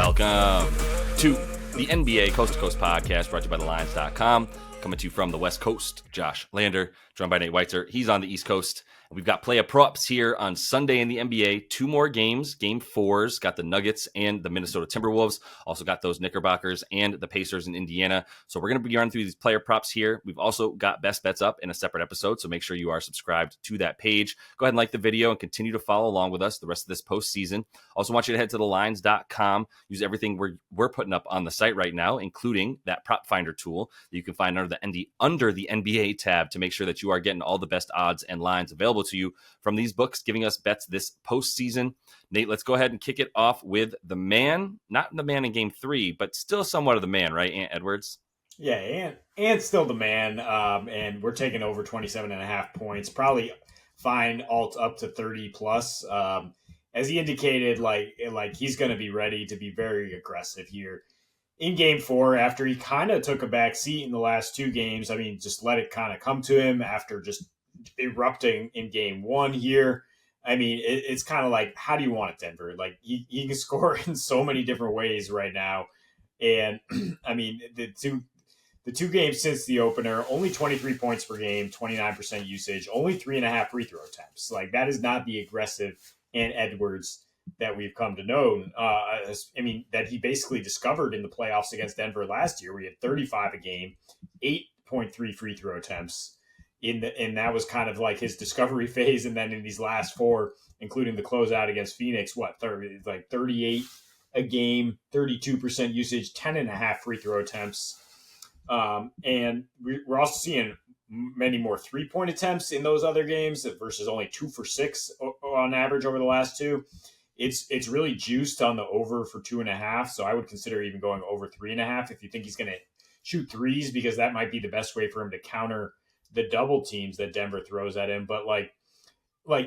Welcome to the NBA Coast to Coast podcast brought to you by thelines.com. Coming to you from the West Coast, Josh Lander, joined by Nate Weitzer. He's on the East Coast. And we've got play of props here on Sunday in the NBA. Two more games, game fours. Got the Nuggets and the Minnesota Timberwolves. Also got those Knickerbockers and the Pacers in Indiana. So we're going to be running through these player props here. We've also got best bets up in a separate episode, so make sure you are subscribed to that page. Go ahead and like the video and continue to follow along with us the rest of this postseason. Also want you to head to thelines.com. Use everything we're putting up on the site right now, including that prop finder tool that you can find under the NBA tab to make sure that you are getting all the best odds and lines available to you from these books, giving us bets this postseason. Nate, let's go ahead and kick it off with the man, not the man in game 3, but still somewhat of the man, right, Ant Edwards? Yeah, and still the man, and we're taking over 27.5 points, probably fine alt up to 30 plus. As he indicated, like he's going to be ready to be very aggressive here in game 4 after he kind of took a back seat in the last 2 games. I mean, just let it kind of come to him after just erupting in game 1 here. I mean, it's kind of like, how do you want it, Denver? Like he can score in so many different ways right now. And I mean, the two games since the opener, only 23 points per game, 29% usage, only 3.5 free throw attempts. Like that is not the aggressive Ant Edwards that we've come to know. I mean, that he basically discovered in the playoffs against Denver last year, where he had 35 a game, 8.3 free throw attempts. And that was kind of like his discovery phase. And then in these last 4, including the closeout against Phoenix, 38 a game, 32% usage, 10.5 free throw attempts. And we're also seeing many more 3-point attempts in those other games versus only 2 for 6 on average over the last 2. It's really juiced on the over for 2.5. So I would consider even going over 3.5 if you think he's going to shoot threes, because that might be the best way for him to counter the double teams that Denver throws at him. But like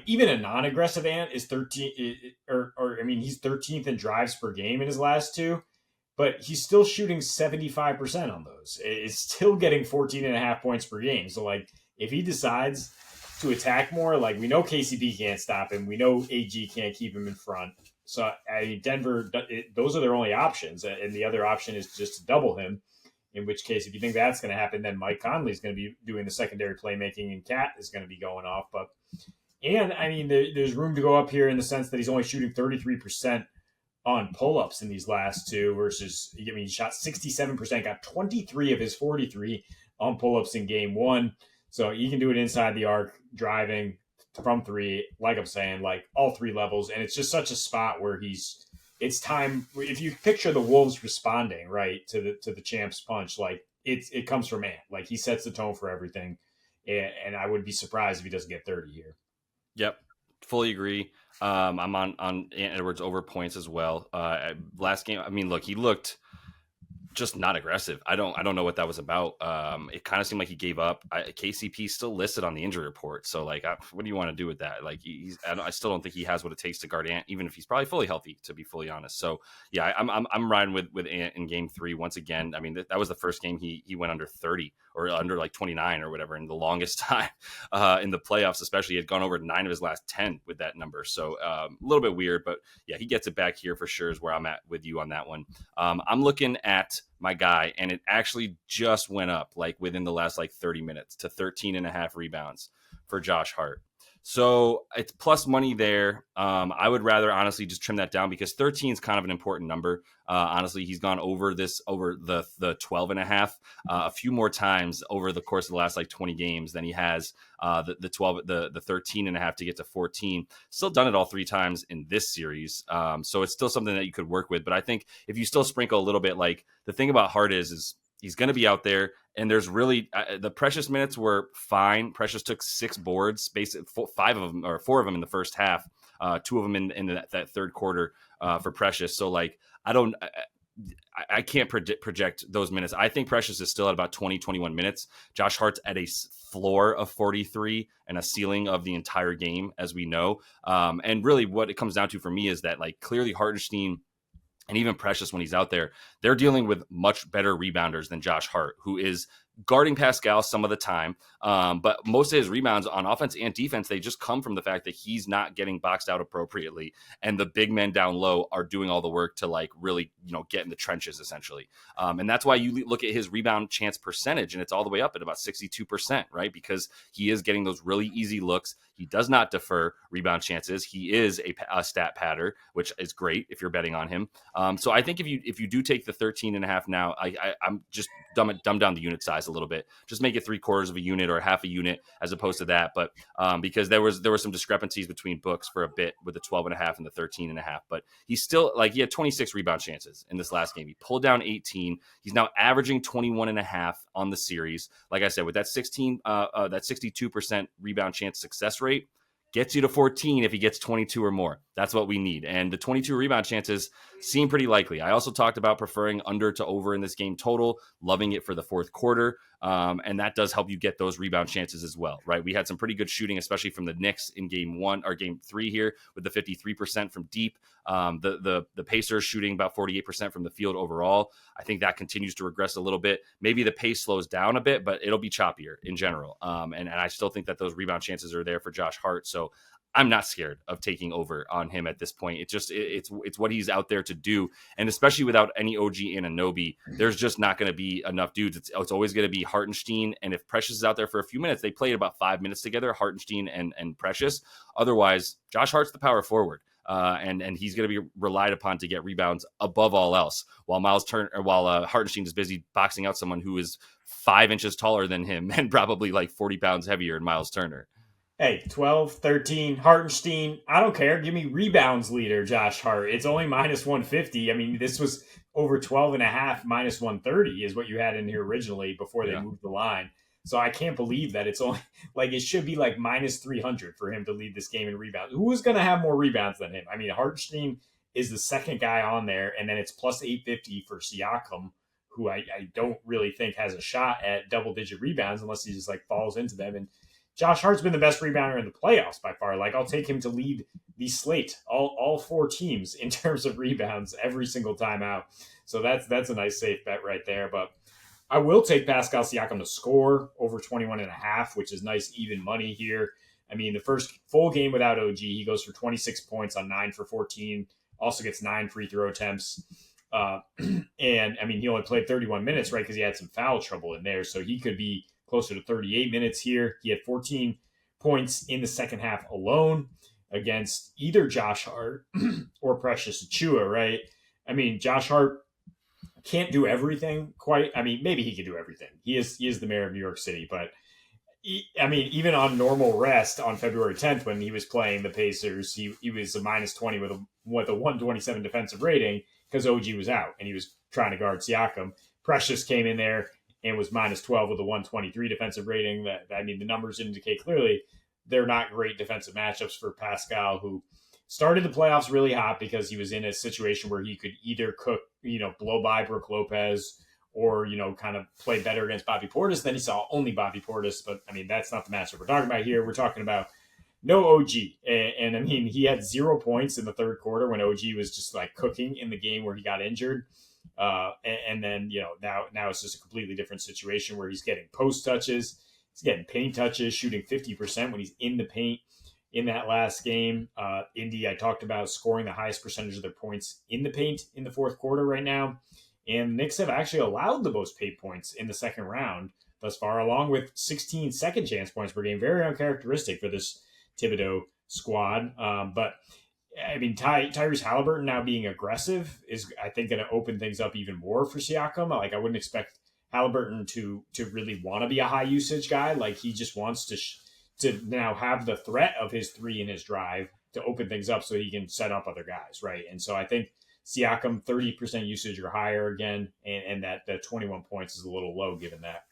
even a non-aggressive Ant is 13, he's 13th in drives per game in his last 2, but he's still shooting 75% on those. It's still getting 14.5 points per game. So like if he decides to attack more, like we know KCP can't stop him. We know AG can't keep him in front. So I mean, Denver, those are their only options. And the other option is just to double him. In which case, if you think that's going to happen, then Mike Conley is going to be doing the secondary playmaking and Cat is going to be going off. And I mean, there's room to go up here in the sense that he's only shooting 33% on pull-ups in these last 2 versus, I mean, he shot 67%, got 23 of his 43 on pull-ups in game 1. So he can do it inside the arc, driving from 3, like I'm saying, like all 3 levels. And it's just such a spot where it's time. If you picture the Wolves responding right to the champs punch, like it comes from Ant. Like he sets the tone for everything, and I would be surprised if he doesn't get 30 here. Yep, fully agree. I'm on Ant Edwards over points as well. Last game, I mean, look, he looked just not aggressive. I don't know what that was about. It kind of seemed like he gave up. KCP still listed on the injury report. So like, what do you want to do with that? Like I still don't think he has what it takes to guard Ant, even if he's probably fully healthy, to be fully honest. So yeah, I'm riding with Ant in game 3 once again. I mean, that was the first game he went under 30 or under like 29 or whatever in the longest time in the playoffs, especially. He had gone over 9 of his last 10 with that number. So a little bit weird, but yeah, he gets it back here for sure is where I'm at with you on that one. I'm looking at my guy, and it actually just went up like within the last like 30 minutes to 13.5 rebounds for Josh Hart. So it's plus money there. I would rather honestly just trim that down because 13 is kind of an important number. Honestly, he's gone over the 12.5 a few more times over the course of the last like 20 games than he has the 13.5 to get to 14. Still done it all 3 times in this series. So it's still something that you could work with. But I think if you still sprinkle a little bit, like the thing about Hart is he's going to be out there, and there's really the Precious minutes were fine. Precious took 6 boards, basically 5 of them or 4 of them in the first half, 2 of them in that third quarter for Precious. So like I can't project those minutes. I think Precious is still at about 21 minutes. Josh Hart's at a floor of 43 and a ceiling of the entire game, as we know. And really what it comes down to for me is that like clearly Hartenstein and even Precious when he's out there, they're dealing with much better rebounders than Josh Hart, who is guarding Pascal some of the time. But most of his rebounds on offense and defense, they just come from the fact that he's not getting boxed out appropriately. And the big men down low are doing all the work to like really, get in the trenches essentially. And that's why you look at his rebound chance percentage and it's all the way up at about 62%, right? Because he is getting those really easy looks. He does not defer rebound chances. He is a stat patter, which is great if you're betting on him. So I think if you do take the 13.5 now, I'm just dumb down the unit size a little bit. Just make it 3/4 of a unit or half a unit as opposed to that. But because there were some discrepancies between books for a bit with the 12.5 and the 13.5. But he's still he had 26 rebound chances in this last game. He pulled down 18. He's now averaging 21.5 on the series. Like I said, with that 62% rebound chance success rate, gets you to 14 if he gets 22 or more. That's what we need. And the 22 rebound chances seem pretty likely. I also talked about preferring under to over in this game total, loving it for the fourth quarter. And that does help you get those rebound chances as well, right? We had some pretty good shooting, especially from the Knicks in game 3 here with the 53% from deep. The Pacers shooting about 48% from the field overall. I think that continues to regress a little bit. Maybe the pace slows down a bit, but it'll be choppier in general. And I still think that those rebound chances are there for Josh Hart. So I'm not scared of taking over on him at this point. It's what he's out there to do. And especially without any OG Anunoby, there's just not going to be enough dudes. It's always going to be Hartenstein. And if Precious is out there for a few minutes, they played about 5 minutes together, Hartenstein and Precious. Otherwise, Josh Hart's the power forward. And he's going to be relied upon to get rebounds above all else, while Hartenstein is busy boxing out someone who is 5 inches taller than him and probably like 40 pounds heavier in Miles Turner. Hey, 12, 13, Hartenstein, I don't care. Give me rebounds leader, Josh Hart. It's only minus 150. I mean, this was over 12.5, minus 130 is what you had in here originally before they moved the line. So I can't believe that it's only it should be like minus 300 for him to lead this game in rebounds. Who's going to have more rebounds than him? I mean, Hartenstein is the second guy on there, and then it's plus 850 for Siakam, who I don't really think has a shot at double-digit rebounds unless he just falls into them. And Josh Hart's been the best rebounder in the playoffs by far. I'll take him to lead the slate, all 4 teams in terms of rebounds every single time out. So that's a nice safe bet right there. But I will take Pascal Siakam to score over 21.5, which is nice even money here. I mean, the first full game without OG, he goes for 26 points on 9 for 14, also gets 9 free throw attempts. And I mean, he only played 31 minutes, right? Because he had some foul trouble in there. So he could be closer to 38 minutes here. He had 14 points in the second half alone against either Josh Hart or Precious Achiuwa, right? I mean, Josh Hart can't do everything quite. I mean, maybe he can do everything. He is the mayor of New York City, but I mean, even on normal rest on February 10th when he was playing the Pacers, he was a minus 20 with a 127 defensive rating because OG was out and he was trying to guard Siakam. Precious came in there and was minus 12 with a 123 defensive rating. I mean, the numbers indicate clearly they're not great defensive matchups for Pascal, who started the playoffs really hot because he was in a situation where he could either blow by Brook Lopez or, kind of play better against Bobby Portis. Then he saw only Bobby Portis. But, I mean, that's not the matchup we're talking about here. We're talking about no OG. And I mean, he had 0 points in the third quarter when OG was just cooking in the game where he got injured. And then, now it's just a completely different situation where he's getting post touches. He's getting paint touches, shooting 50% when he's in the paint in that last game. Indy, I talked about scoring the highest percentage of their points in the paint in the fourth quarter right now. And the Knicks have actually allowed the most paint points in the second round thus far, along with 16 second chance points per game. Very uncharacteristic for this Thibodeau squad. But I mean, Tyrese Halliburton now being aggressive is, I think, going to open things up even more for Siakam. I wouldn't expect Halliburton to really want to be a high usage guy. He just wants to now have the threat of his 3 in his drive to open things up so he can set up other guys, right? And so I think Siakam 30% usage or higher again, and that 21 points is a little low given that.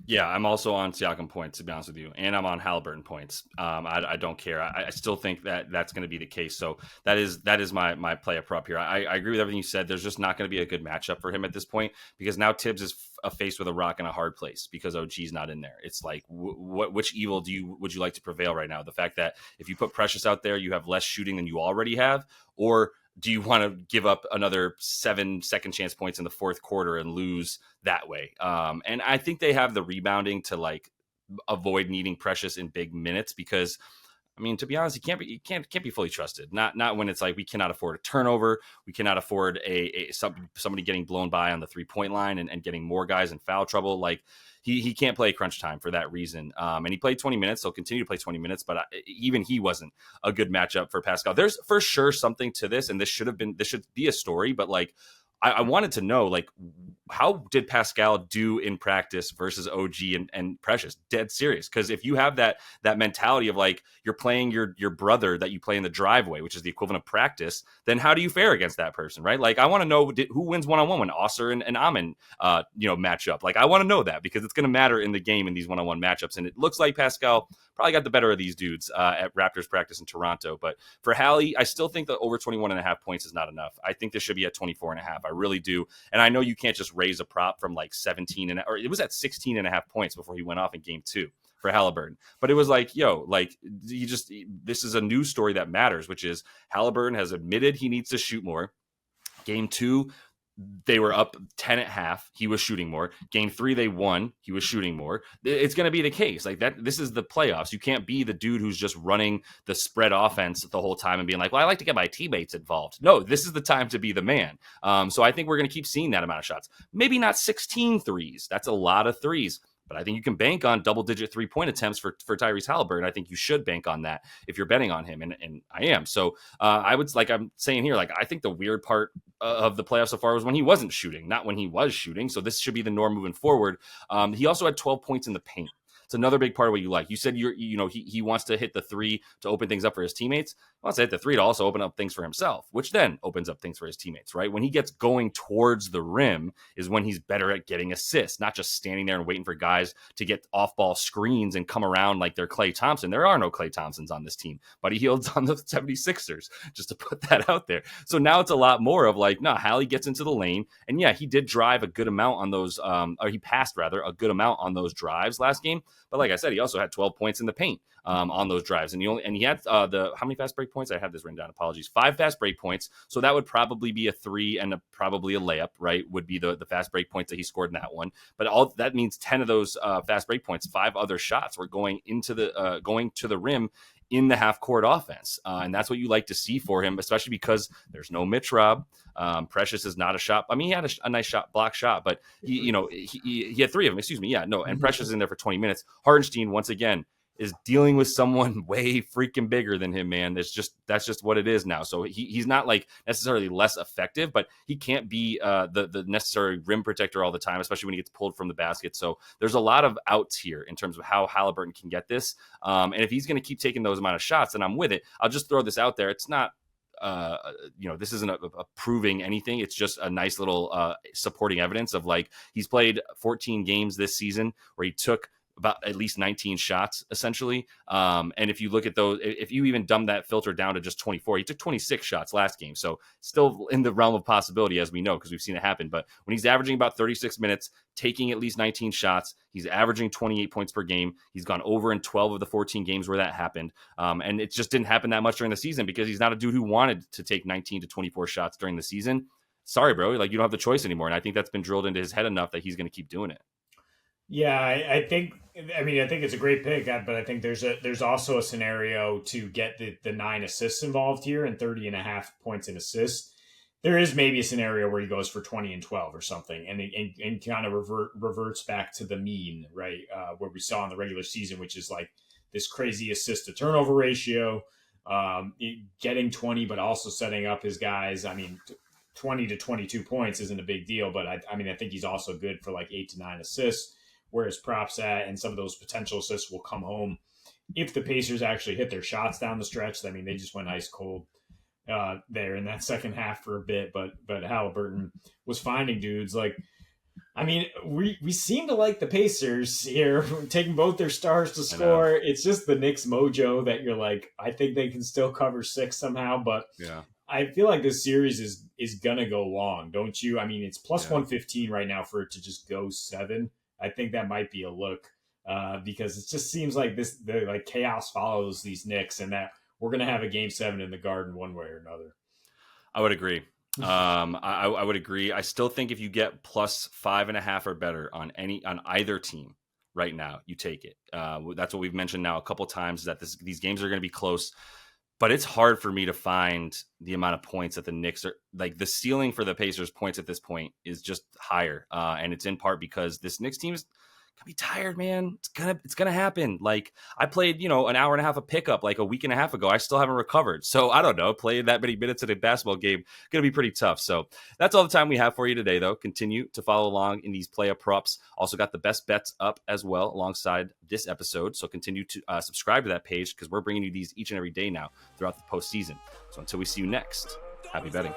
Yeah, I'm also on Siakam points, to be honest with you, and I'm on Halliburton points. I don't care. I still think that that's going to be the case. So that is my play a prop here. I agree with everything you said. There's just not going to be a good matchup for him at this point because now Tibbs is faced with a rock and a hard place because OG's not in there. It's which evil would you like to prevail right now? The fact that if you put Precious out there, you have less shooting than you already have, or do you want to give up another 7 second chance points in the fourth quarter and lose that way? And I think they have the rebounding to like avoid needing Precious in big minutes because I mean, to be honest, he can't be fully trusted. Not when it's like we cannot afford a turnover, we cannot afford somebody getting blown by on the 3-point line and getting more guys in foul trouble. Like he can't play crunch time for that reason. And he played 20 minutes, so he'll continue to play 20 minutes. But even he wasn't a good matchup for Pascal. There's for sure something to this, and this should be a story. But like I wanted to know like how did Pascal do in practice versus OG and Precious? Dead serious. Because if you have that mentality of like you're playing your brother that you play in the driveway, which is the equivalent of practice, then how do you fare against that person, right? Like I want to know who wins one-on-one when Osser and Amin match up. Like I want to know that because it's going to matter in the game in these one-on-one matchups. And it looks like Pascal probably got the better of these dudes at Raptors practice in Toronto. But for Hallie, I still think that over 21.5 points is not enough. I think this should be at 24.5. I really do. And I know you can't just raise a prop from like 17 or it was at 16.5 points before he went off in game 2 for Halliburton. But it was like, this is a news story that matters, which is Halliburton has admitted he needs to shoot more. Game 2, they were up 10 at half. He was shooting more. Game 3, they won. He was shooting more. It's going to be the case like that. This is the playoffs. You can't be the dude who's just running the spread offense the whole time and being like, well, I like to get my teammates involved. No, this is the time to be the man. So I think we're going to keep seeing that amount of shots. Maybe not 16 threes. That's a lot of threes. But I think you can bank on double-digit 3-point attempts for Tyrese Halliburton. I think you should bank on that if you're betting on him, and I am. So I would, like I'm saying here, like I think the weird part of the playoffs so far was when he wasn't shooting, not when he was shooting. So this should be the norm moving forward. He also had 12 points in the paint. It's another big part of what you like. You said he wants to hit the 3 to open things up for his teammates. He wants to hit the 3 to also open up things for himself, which then opens up things for his teammates, right? When he gets going towards the rim is when he's better at getting assists, not just standing there and waiting for guys to get off-ball screens and come around like they're Klay Thompson. There are no Klay Thompsons on this team, but he Hield's on the 76ers, just to put that out there. So now it's a lot more of like, no, Hallie gets into the lane, and yeah, he did drive a good amount on those, or he passed rather a good amount on those drives last game. But like I said, he also had 12 points in the paint on those drives. And he had how many fast break points? I have this written down. Apologies. 5 fast break points. So that would probably be a 3 and probably a layup, right? Would be the fast break points that he scored in that one. But all that means 10 of those fast break points, 5 other shots were going into going to the rim in the half court offense. And that's what you like to see for him, especially because there's no Mitch Rob. Precious is not a shot. I mean, he had a nice block shot, but he had 3 of them. Excuse me. Yeah, no. And Precious is in there for 20 minutes. Hardenstein, once again, is dealing with someone way freaking bigger than him, man. That's just what it is now. So he's not like necessarily less effective, but he can't be the necessary rim protector all the time, especially when he gets pulled from the basket. So there's a lot of outs here in terms of how Halliburton can get this. And if he's going to keep taking those amount of shots, then I'm with it. I'll just throw this out there. It's not, this isn't a proving anything. It's just a nice little supporting evidence of like he's played 14 games this season where he took about at least 19 shots essentially. And if you look at those, if you even dumb that filter down to just 24, he took 26 shots last game. So still in the realm of possibility, as we know, because we've seen it happen. But when he's averaging about 36 minutes, taking at least 19 shots, he's averaging 28 points per game. He's gone over in 12 of the 14 games where that happened. And it just didn't happen that much during the season because he's not a dude who wanted to take 19 to 24 shots during the season. Sorry, bro. Like you don't have the choice anymore. And I think that's been drilled into his head enough that he's going to keep doing it. Yeah, I think it's a great pick, but I think there's also a scenario to get the 9 assists involved here and 30.5 points in assists. There is maybe a scenario where he goes for 20 and 12 or something and kind of reverts back to the mean, right? Where we saw in the regular season, which is like this crazy assist to turnover ratio, getting 20, but also setting up his guys. I mean, 20 to 22 points isn't a big deal, but I think he's also good for like 8 to 9 assists. Where his props at, and some of those potential assists will come home if the Pacers actually hit their shots down the stretch. I mean, they just went ice cold there in that second half for a bit, but Halliburton was finding dudes. Like, I mean, we seem to like the Pacers here, taking both their stars to score. It's just the Knicks mojo that you're like, I think they can still cover 6 somehow, but yeah. I feel like this series is gonna go long, don't you? I mean, it's plus 115 right now for it to just go 7. I think that might be a look because it just seems like the chaos follows these Knicks and that we're going to have a game 7 in the Garden one way or another. I would agree. I would agree. I still think if you get plus 5.5 or better on either team right now, you take it. That's what we've mentioned now a couple times, that these games are going to be close. But it's hard for me to find the amount of points that the Knicks are, like, the ceiling for the Pacers points at this point is just higher. And it's in part because this Knicks team is gonna be tired, man. It's gonna happen. Like, I played, an hour and a half of pickup like a week and a half ago. I still haven't recovered. So I don't know. Playing that many minutes in a basketball game, gonna be pretty tough. So that's all the time we have for you today, though. Continue to follow along in these player props. Also got the best bets up as well alongside this episode. So continue to subscribe to that page, because we're bringing you these each and every day now throughout the postseason. So until we see you next, happy betting.